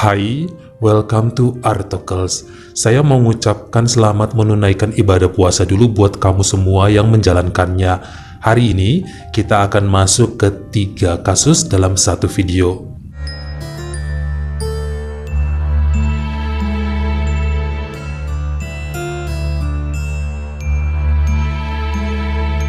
Hai, welcome to Artocles. Saya mau mengucapkan selamat menunaikan ibadah puasa dulu buat kamu semua yang menjalankannya. Hari ini kita akan masuk ke 3 kasus dalam satu video.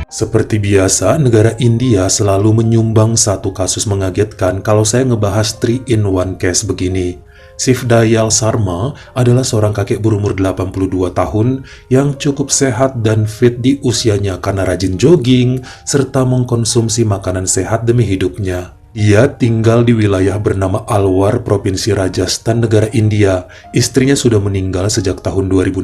Seperti biasa, negara India selalu menyumbang satu kasus mengagetkan kalau saya ngebahas 3-in-1 case begini. Shiv Dayal Sharma adalah seorang kakek berumur 82 tahun yang cukup sehat dan fit di usianya karena rajin jogging serta mengkonsumsi makanan sehat demi hidupnya. Dia tinggal di wilayah bernama Alwar, Provinsi Rajasthan, negara India. Istrinya sudah meninggal sejak tahun 2016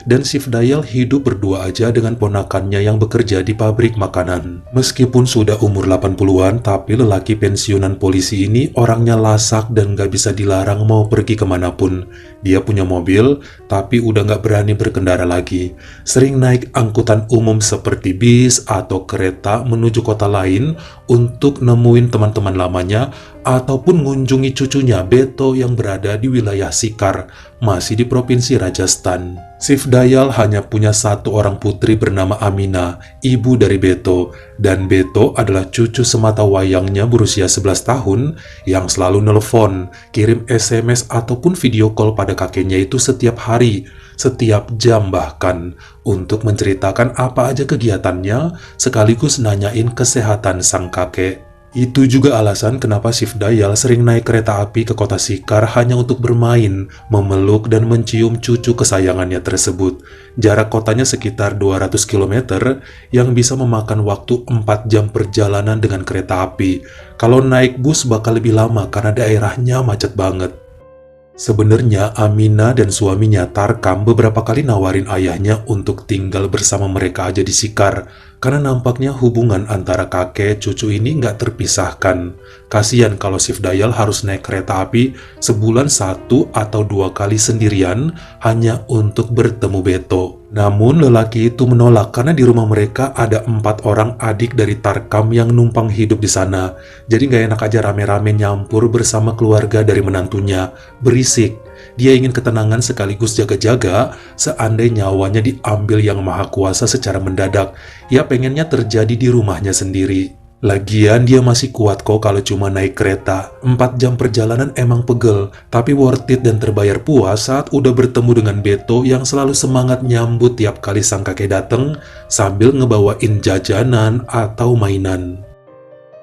dan Shiv Dayal hidup berdua aja dengan ponakannya yang bekerja di pabrik makanan. Meskipun sudah umur 80-an, tapi lelaki pensiunan polisi ini orangnya lasak dan gak bisa dilarang mau pergi kemanapun. Dia punya mobil, tapi udah gak berani berkendara lagi. Sering naik angkutan umum seperti bis atau kereta menuju kota lain untuk nemuin teman-teman lamanya ataupun mengunjungi cucunya Beto yang berada di wilayah Sikar, masih di Provinsi Rajasthan. Shiv Dayal hanya punya satu orang putri bernama Amina, ibu dari Beto, dan Beto adalah cucu semata wayangnya berusia 11 tahun yang selalu nelpon, kirim SMS ataupun video call pada kakeknya itu setiap hari, setiap jam bahkan, untuk menceritakan apa aja kegiatannya sekaligus nanyain kesehatan sang kakek. Itu juga alasan kenapa Shiv Dayal sering naik kereta api ke kota Sikar hanya untuk bermain, memeluk dan mencium cucu kesayangannya tersebut. Jarak kotanya sekitar 200 km yang bisa memakan waktu 4 jam perjalanan dengan kereta api. Kalau naik bus bakal lebih lama karena daerahnya macet banget. Sebenarnya Amina dan suaminya Tarkam beberapa kali nawarin ayahnya untuk tinggal bersama mereka aja di Sikar, karena nampaknya hubungan antara kakek cucu ini nggak terpisahkan. Kasian kalau Shiv Dayal harus naik kereta api sebulan 1 atau 2 kali sendirian hanya untuk bertemu Beto. Namun lelaki itu menolak karena di rumah mereka ada 4 orang adik dari Tarkam yang numpang hidup di sana. Jadi nggak enak aja rame-rame nyampur bersama keluarga dari menantunya. Berisik. Dia ingin ketenangan sekaligus jaga-jaga seandainya nyawanya diambil yang maha kuasa secara mendadak. Ya pengennya terjadi di rumahnya sendiri. Lagian dia masih kuat kok kalau cuma naik kereta. 4 jam perjalanan emang pegel, tapi worth it dan terbayar puas saat udah bertemu dengan Beto yang selalu semangat nyambut tiap kali sang kakek dateng sambil ngebawain jajanan atau mainan.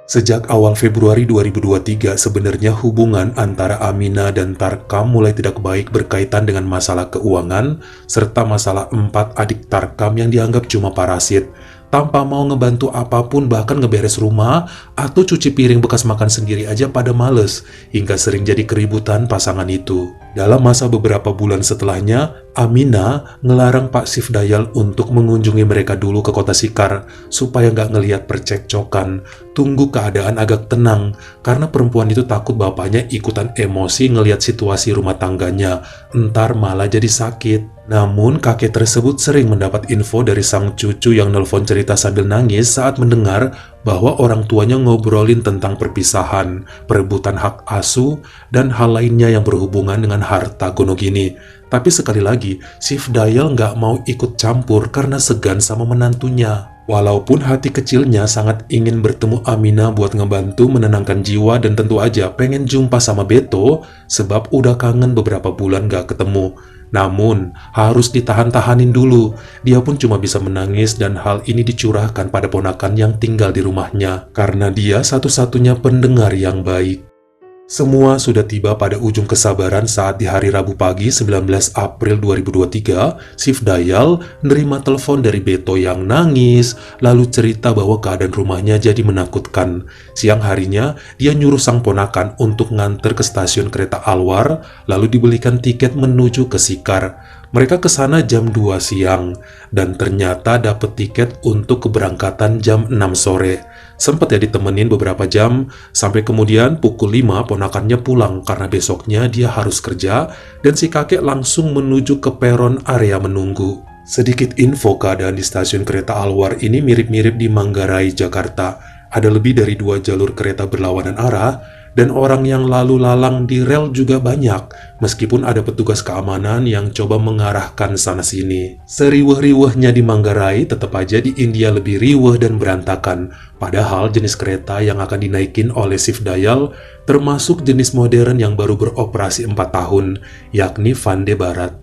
Sejak awal Februari 2023, sebenarnya hubungan antara Amina dan Tarkam mulai tidak baik berkaitan dengan masalah keuangan, serta masalah 4 adik Tarkam yang dianggap cuma parasit. Tanpa mau ngebantu apapun, bahkan ngeberes rumah atau cuci piring bekas makan sendiri aja pada males, hingga sering jadi keributan pasangan itu. Dalam masa beberapa bulan setelahnya, Amina ngelarang Pak Shiv Dayal untuk mengunjungi mereka dulu ke kota Sikar, supaya nggak ngelihat percekcokan. Tunggu keadaan agak tenang, karena perempuan itu takut bapaknya ikutan emosi ngelihat situasi rumah tangganya, entar malah jadi sakit. Namun kakek tersebut sering mendapat info dari sang cucu yang nelpon cerita sambil nangis saat mendengar bahwa orang tuanya ngobrolin tentang perpisahan, perebutan hak asuh, dan hal lainnya yang berhubungan dengan harta gono gini. Tapi sekali lagi, Shiv Dayal nggak mau ikut campur karena segan sama menantunya. Walaupun hati kecilnya sangat ingin bertemu Amina buat ngebantu menenangkan jiwa dan tentu aja pengen jumpa sama Beto sebab udah kangen beberapa bulan gak ketemu. Namun, harus ditahan-tahanin dulu. Dia pun cuma bisa menangis dan hal ini dicurahkan pada ponakan yang tinggal di rumahnya. Karena dia satu-satunya pendengar yang baik. Semua sudah tiba pada ujung kesabaran saat di hari Rabu pagi 19 April 2023, Shiv Dayal nerima telepon dari Beto yang nangis, lalu cerita bahwa keadaan rumahnya jadi menakutkan. Siang harinya, dia nyuruh sang ponakan untuk nganter ke stasiun kereta Alwar, lalu dibelikan tiket menuju ke Sikar. Mereka ke sana jam 2 siang, dan ternyata dapet tiket untuk keberangkatan jam 6 sore. Sempat ya ditemenin beberapa jam, sampai kemudian pukul 5 ponakannya pulang karena besoknya dia harus kerja, dan si kakek langsung menuju ke peron area menunggu. Sedikit info keadaan di stasiun kereta Alwar ini mirip-mirip di Manggarai, Jakarta. Ada lebih dari 2 jalur kereta berlawanan arah, Dan orang yang lalu lalang di rel juga banyak, meskipun ada petugas keamanan yang coba mengarahkan sana-sini. Seriweh-riwehnya di Manggarai, tetap aja di India lebih riweh dan berantakan. Padahal jenis kereta yang akan dinaikin oleh Shiv Dayal termasuk jenis modern yang baru beroperasi 4 tahun, yakni Vande Bharat.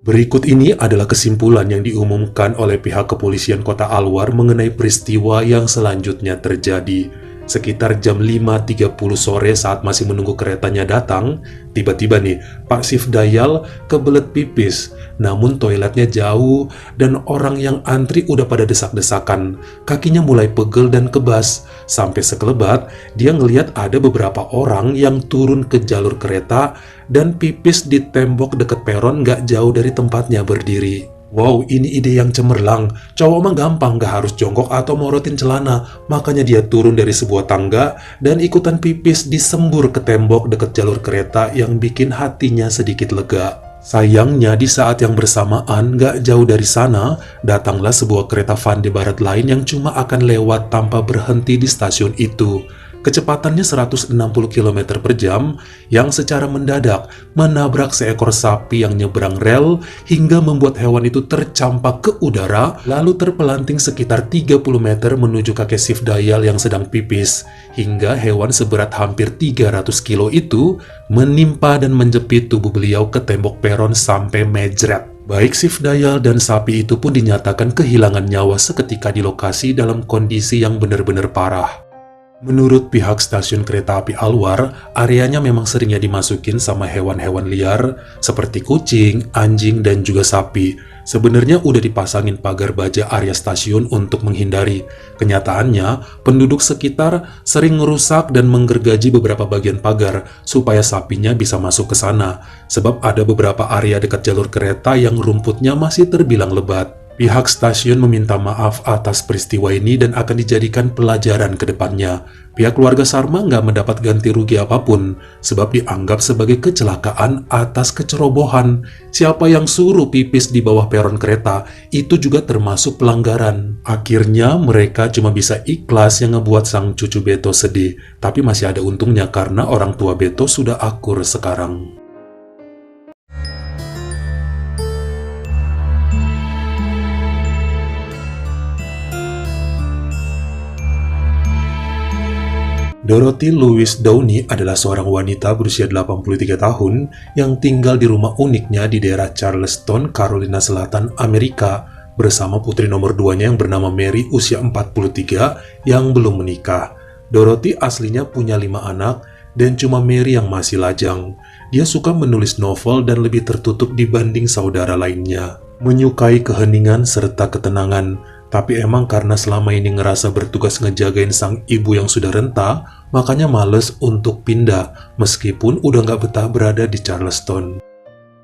Berikut ini adalah kesimpulan yang diumumkan oleh pihak kepolisian kota Alwar mengenai peristiwa yang selanjutnya terjadi. Sekitar jam 5.30 sore saat masih menunggu keretanya datang, tiba-tiba nih, Pak Shiv Dayal kebelet pipis. Namun toiletnya jauh dan orang yang antri udah pada desak-desakan. Kakinya mulai pegel dan kebas. Sampai sekelebat, dia ngelihat ada beberapa orang yang turun ke jalur kereta dan pipis di tembok deket peron gak jauh dari tempatnya berdiri. Wow, ini ide yang cemerlang. Cowok mah gampang, gak harus jongkok atau morotin celana. Makanya dia turun dari sebuah tangga dan ikutan pipis disembur ke tembok dekat jalur kereta yang bikin hatinya sedikit lega. Sayangnya di saat yang bersamaan, gak jauh dari sana, datanglah sebuah kereta Vande Bharat lain yang cuma akan lewat tanpa berhenti di stasiun itu. Kecepatannya 160 km per jam yang secara mendadak menabrak seekor sapi yang nyebrang rel hingga membuat hewan itu tercampak ke udara lalu terpelanting sekitar 30 meter menuju kakek Shiv Dayal yang sedang pipis hingga hewan seberat hampir 300 kilo itu menimpa dan menjepit tubuh beliau ke tembok peron sampai mejret. Baik Shiv Dayal dan sapi itu pun dinyatakan kehilangan nyawa seketika di lokasi dalam kondisi yang benar-benar parah. Menurut pihak stasiun kereta api Alwar, areanya memang seringnya dimasukin sama hewan-hewan liar seperti kucing, anjing, dan juga sapi. Sebenarnya udah dipasangin pagar baja area stasiun untuk menghindari. Kenyataannya, penduduk sekitar sering merusak dan menggergaji beberapa bagian pagar supaya sapinya bisa masuk ke sana. Sebab ada beberapa area dekat jalur kereta yang rumputnya masih terbilang lebat. Pihak stasiun meminta maaf atas peristiwa ini dan akan dijadikan pelajaran ke depannya. Pihak keluarga Sarma nggak mendapat ganti rugi apapun, sebab dianggap sebagai kecelakaan atas kecerobohan. Siapa yang suruh pipis di bawah peron kereta, itu juga termasuk pelanggaran. Akhirnya mereka cuma bisa ikhlas yang ngebuat sang cucu Beto sedih, tapi masih ada untungnya karena orang tua Beto sudah akur sekarang. Dorothy Louise Downey adalah seorang wanita berusia 83 tahun yang tinggal di rumah uniknya di daerah Charleston, Carolina Selatan, Amerika bersama putri nomor 2-nya yang bernama Mary usia 43 yang belum menikah. Dorothy aslinya punya 5 anak dan cuma Mary yang masih lajang. Dia suka menulis novel dan lebih tertutup dibanding saudara lainnya. Menyukai keheningan serta ketenangan. Tapi emang karena selama ini ngerasa bertugas ngejagain sang ibu yang sudah renta, makanya males untuk pindah meskipun udah nggak betah berada di Charleston.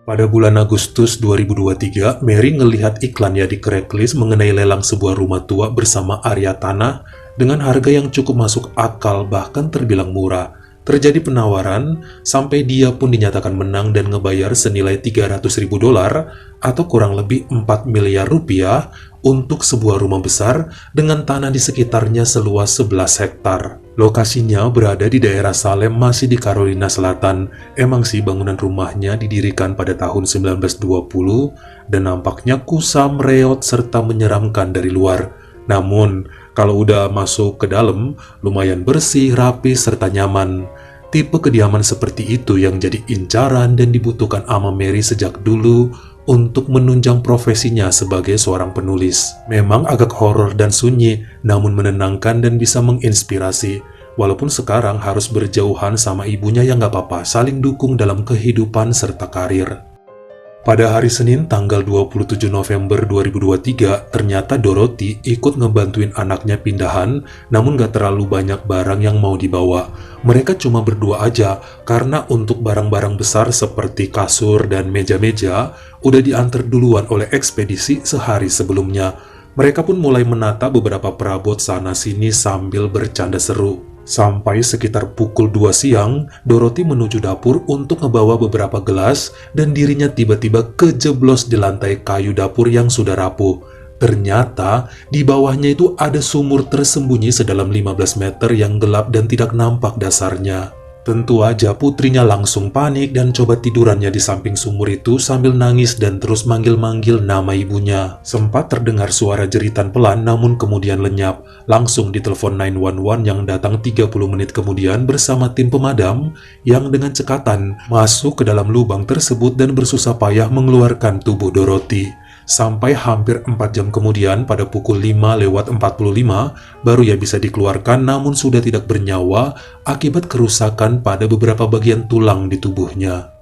Pada bulan Agustus 2023, Mary ngelihat iklannya di Craigslist mengenai lelang sebuah rumah tua bersama area tanah dengan harga yang cukup masuk akal bahkan terbilang murah. Terjadi penawaran sampai dia pun dinyatakan menang dan ngebayar senilai $300.000 atau kurang lebih 4 miliar rupiah untuk sebuah rumah besar dengan tanah di sekitarnya seluas 11 hektar. Lokasinya berada di daerah Salem, masih di Carolina Selatan. Emang sih bangunan rumahnya didirikan pada tahun 1920 dan nampaknya kusam, reot, serta menyeramkan dari luar. Namun, kalau udah masuk ke dalam, lumayan bersih, rapi, serta nyaman. Tipe kediaman seperti itu yang jadi incaran dan dibutuhkan ama Mary sejak dulu untuk menunjang profesinya sebagai seorang penulis. Memang agak horor dan sunyi, namun menenangkan dan bisa menginspirasi. Walaupun sekarang harus berjauhan sama ibunya yang gak apa-apa, saling dukung dalam kehidupan serta karir. Pada hari Senin tanggal 27 November 2023, ternyata Dorothy ikut ngebantuin anaknya pindahan, namun gak terlalu banyak barang yang mau dibawa. Mereka cuma berdua aja, karena untuk barang-barang besar seperti kasur dan meja-meja, udah diantar duluan oleh ekspedisi sehari sebelumnya. Mereka pun mulai menata beberapa perabot sana-sini sambil bercanda seru. Sampai sekitar pukul 2 siang, Dorothy menuju dapur untuk ngebawa beberapa gelas dan dirinya tiba-tiba kejeblos di lantai kayu dapur yang sudah rapuh. Ternyata di bawahnya itu ada sumur tersembunyi sedalam 15 meter yang gelap dan tidak nampak dasarnya. Tentu aja putrinya langsung panik dan coba tidurannya di samping sumur itu sambil nangis dan terus manggil-manggil nama ibunya. Sempat terdengar suara jeritan pelan namun kemudian lenyap. Langsung ditelepon 911 yang datang 30 menit kemudian bersama tim pemadam yang dengan cekatan masuk ke dalam lubang tersebut dan bersusah payah mengeluarkan tubuh Dorothy. Sampai hampir 4 jam kemudian pada pukul 5:45 baru ia bisa dikeluarkan namun sudah tidak bernyawa akibat kerusakan pada beberapa bagian tulang di tubuhnya.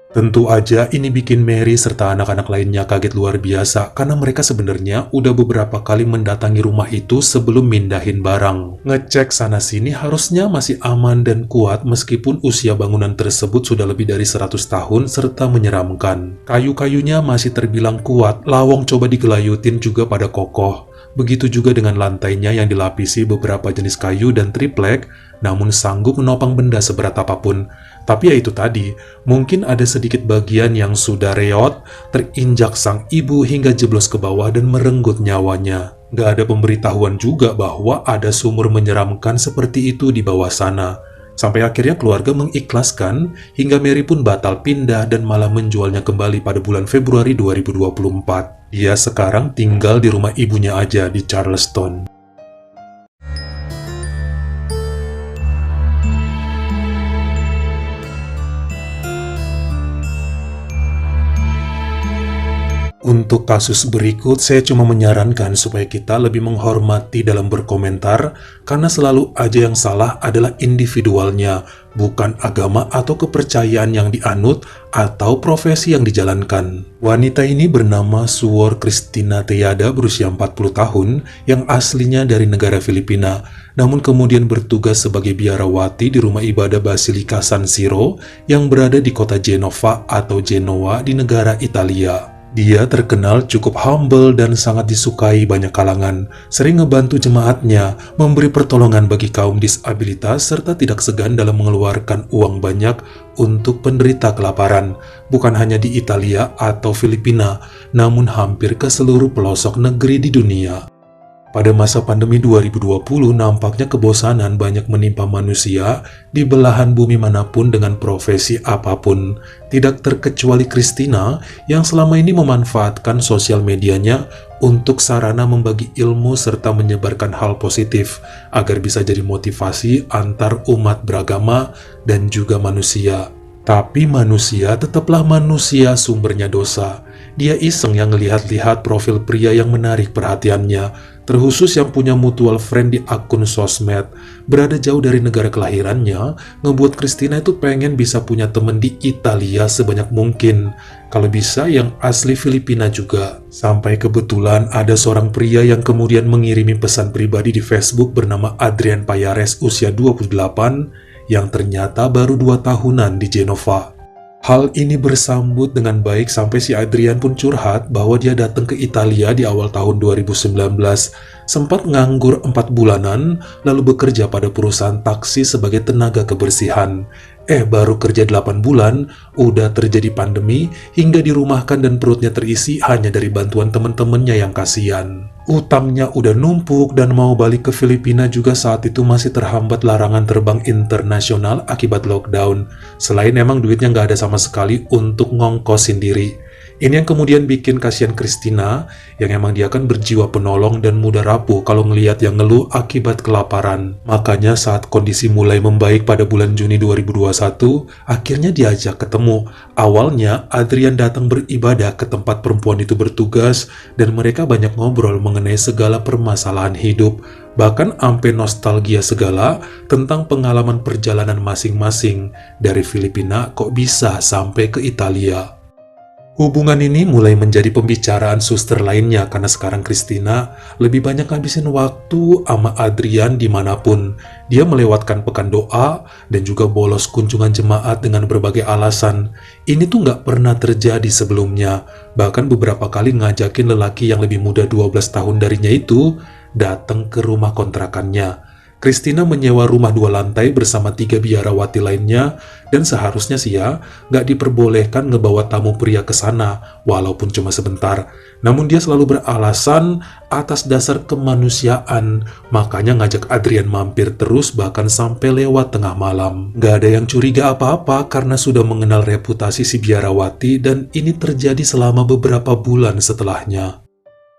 Tentu aja ini bikin Mary serta anak-anak lainnya kaget luar biasa karena mereka sebenarnya udah beberapa kali mendatangi rumah itu sebelum mindahin barang. Ngecek sana-sini harusnya masih aman dan kuat meskipun usia bangunan tersebut sudah lebih dari 100 tahun serta menyeramkan. Kayu-kayunya masih terbilang kuat, lawang coba digelayutin juga pada kokoh. Begitu juga dengan lantainya yang dilapisi beberapa jenis kayu dan triplek, namun sanggup menopang benda seberat apapun. Tapi ya itu tadi, mungkin ada sedikit bagian yang sudah reot, terinjak sang ibu hingga jeblos ke bawah dan merenggut nyawanya. Gak ada pemberitahuan juga bahwa ada sumur menyeramkan seperti itu di bawah sana. Sampai akhirnya keluarga mengikhlaskan hingga Mary pun batal pindah dan malah menjualnya kembali pada bulan Februari 2024. Dia sekarang tinggal di rumah ibunya aja di Charleston. Untuk kasus berikut, saya cuma menyarankan supaya kita lebih menghormati dalam berkomentar, karena selalu aja yang salah adalah individualnya, bukan agama atau kepercayaan yang dianut atau profesi yang dijalankan. Wanita ini bernama Suor Christina Tejada, berusia 40 tahun, yang aslinya dari negara Filipina, namun kemudian bertugas sebagai biarawati di rumah ibadah Basilika San Siro yang berada di kota Genova atau Genoa di negara Italia. Dia terkenal cukup humble dan sangat disukai banyak kalangan, sering ngebantu jemaatnya, memberi pertolongan bagi kaum disabilitas, serta tidak segan dalam mengeluarkan uang banyak untuk penderita kelaparan, bukan hanya di Italia atau Filipina, namun hampir ke seluruh pelosok negeri di dunia. Pada masa pandemi 2020, nampaknya kebosanan banyak menimpa manusia di belahan bumi manapun dengan profesi apapun. Tidak terkecuali Christina yang selama ini memanfaatkan sosial medianya untuk sarana membagi ilmu serta menyebarkan hal positif agar bisa jadi motivasi antar umat beragama dan juga manusia. Tapi manusia tetaplah manusia, sumbernya dosa. Dia iseng yang ngelihat-lihat profil pria yang menarik perhatiannya, terkhusus yang punya mutual friend di akun sosmed. Berada jauh dari negara kelahirannya, ngebuat Christina itu pengen bisa punya temen di Italia sebanyak mungkin. Kalau bisa yang asli Filipina juga. Sampai kebetulan ada seorang pria yang kemudian mengirimi pesan pribadi di Facebook bernama Adrian Payares, usia 28, yang ternyata baru 2 tahunan di Genova. Hal ini bersambut dengan baik sampai si Adrian pun curhat bahwa dia datang ke Italia di awal tahun 2019, sempat nganggur 4 bulanan, lalu bekerja pada perusahaan taksi sebagai tenaga kebersihan. Baru kerja 8 bulan, udah terjadi pandemi, hingga dirumahkan dan perutnya terisi hanya dari bantuan teman-temannya yang kasihan. Utangnya udah numpuk dan mau balik ke Filipina juga saat itu masih terhambat larangan terbang internasional akibat lockdown. Selain emang duitnya nggak ada sama sekali untuk ngongkosin diri. Ini yang kemudian bikin kasihan Christina, yang emang dia kan berjiwa penolong dan mudah rapuh kalau ngelihat yang ngeluh akibat kelaparan. Makanya saat kondisi mulai membaik pada bulan Juni 2021, akhirnya diajak ketemu. Awalnya Adrian datang beribadah ke tempat perempuan itu bertugas, dan mereka banyak ngobrol mengenai segala permasalahan hidup. Bahkan sampai nostalgia segala tentang pengalaman perjalanan masing-masing dari Filipina kok bisa sampai ke Italia. Hubungan ini mulai menjadi pembicaraan suster lainnya karena sekarang Christina lebih banyak ngabisin waktu sama Adrian dimanapun. Dia melewatkan pekan doa dan juga bolos kunjungan jemaat dengan berbagai alasan. Ini tuh nggak pernah terjadi sebelumnya. Bahkan beberapa kali ngajakin lelaki yang lebih muda 12 tahun darinya itu datang ke rumah kontrakannya. Christina menyewa rumah 2 lantai bersama 3 biarawati lainnya, dan seharusnya sih ya, nggak diperbolehkan ngebawa tamu pria ke sana, walaupun cuma sebentar. Namun dia selalu beralasan atas dasar kemanusiaan, makanya ngajak Adrian mampir terus bahkan sampai lewat tengah malam. Nggak ada yang curiga apa-apa karena sudah mengenal reputasi si biarawati, dan ini terjadi selama beberapa bulan setelahnya.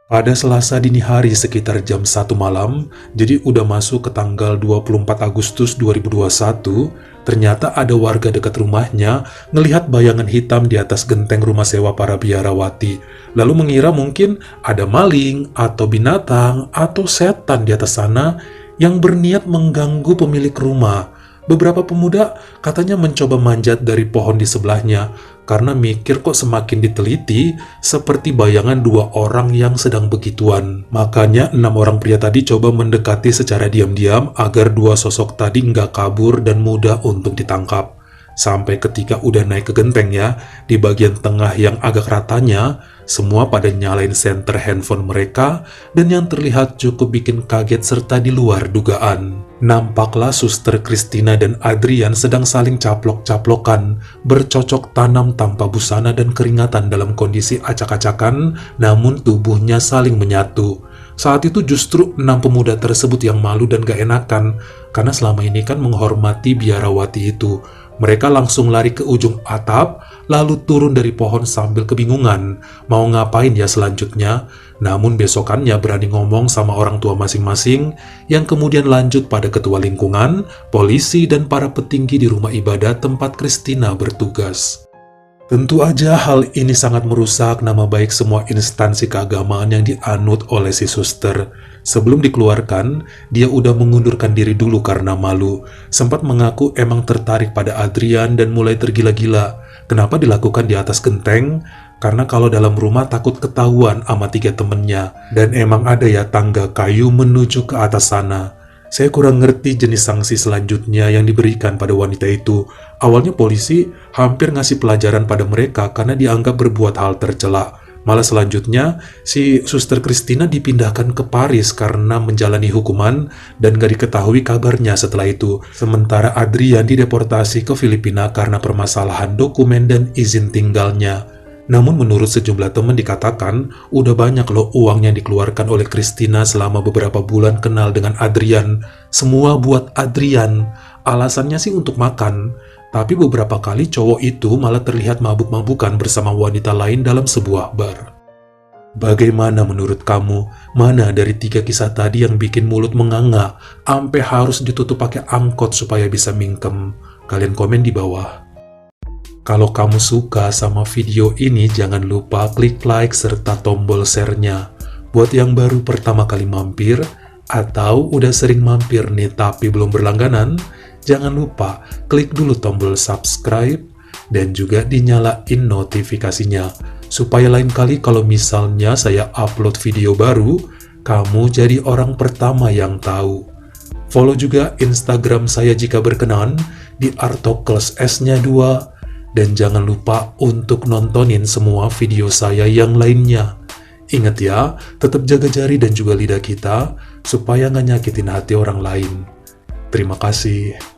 Pada Selasa dini hari sekitar jam 1 malam, jadi udah masuk ke tanggal 24 Agustus 2021, ternyata ada warga dekat rumahnya ngelihat bayangan hitam di atas genteng rumah sewa para biarawati, lalu mengira mungkin ada maling, atau binatang, atau setan di atas sana yang berniat mengganggu pemilik rumah. Beberapa pemuda katanya mencoba manjat dari pohon di sebelahnya, karena mikir kok semakin diteliti seperti bayangan 2 orang yang sedang begituan. Makanya 6 orang pria tadi coba mendekati secara diam-diam agar 2 sosok tadi nggak kabur dan mudah untuk ditangkap. Sampai ketika udah naik ke genteng ya, di bagian tengah yang agak ratanya, semua pada nyalain senter handphone mereka, dan yang terlihat cukup bikin kaget serta di luar dugaan. Nampaklah Suster Christina dan Adrian sedang saling caplok-caplokan, bercocok tanam tanpa busana dan keringatan dalam kondisi acak-acakan, namun tubuhnya saling menyatu. Saat itu justru 6 pemuda tersebut yang malu dan gak enakan, karena selama ini kan menghormati biarawati itu. Mereka langsung lari ke ujung atap, lalu turun dari pohon sambil kebingungan, mau ngapain ya selanjutnya. Namun besokannya berani ngomong sama orang tua masing-masing, yang kemudian lanjut pada ketua lingkungan, polisi, dan para petinggi di rumah ibadah tempat Christina bertugas. Tentu aja hal ini sangat merusak nama baik semua instansi keagamaan yang dianut oleh si suster. Sebelum dikeluarkan, dia udah mengundurkan diri dulu karena malu. Sempat mengaku emang tertarik pada Adrian dan mulai tergila-gila. Kenapa dilakukan di atas genteng? Karena kalau dalam rumah takut ketahuan sama 3 temennya. Dan emang ada ya tangga kayu menuju ke atas sana. Saya kurang ngerti jenis sanksi selanjutnya yang diberikan pada wanita itu. Awalnya polisi hampir ngasih pelajaran pada mereka karena dianggap berbuat hal tercela. Malah selanjutnya, si Suster Christina dipindahkan ke Paris karena menjalani hukuman dan gak diketahui kabarnya setelah itu. Sementara Adrian dideportasi ke Filipina karena permasalahan dokumen dan izin tinggalnya. Namun menurut sejumlah teman dikatakan, udah banyak loh uang yang dikeluarkan oleh Christina selama beberapa bulan kenal dengan Adrian. Semua buat Adrian. Alasannya sih untuk makan. Tapi beberapa kali cowok itu malah terlihat mabuk-mabukan bersama wanita lain dalam sebuah bar. Bagaimana menurut kamu? Mana dari 3 kisah tadi yang bikin mulut menganga, sampai harus ditutup pakai angkot supaya bisa mingkem? Kalian komen di bawah. Kalau kamu suka sama video ini, jangan lupa klik like serta tombol share-nya. Buat yang baru pertama kali mampir, atau udah sering mampir nih tapi belum berlangganan, jangan lupa klik dulu tombol subscribe dan juga dinyalain notifikasinya. Supaya lain kali kalau misalnya saya upload video baru, kamu jadi orang pertama yang tahu. Follow juga Instagram saya jika berkenan di Artokles S-nya 2. Dan jangan lupa untuk nontonin semua video saya yang lainnya. Ingat ya, tetap jaga jari dan juga lidah kita, supaya nggak nyakitin hati orang lain. Terima kasih.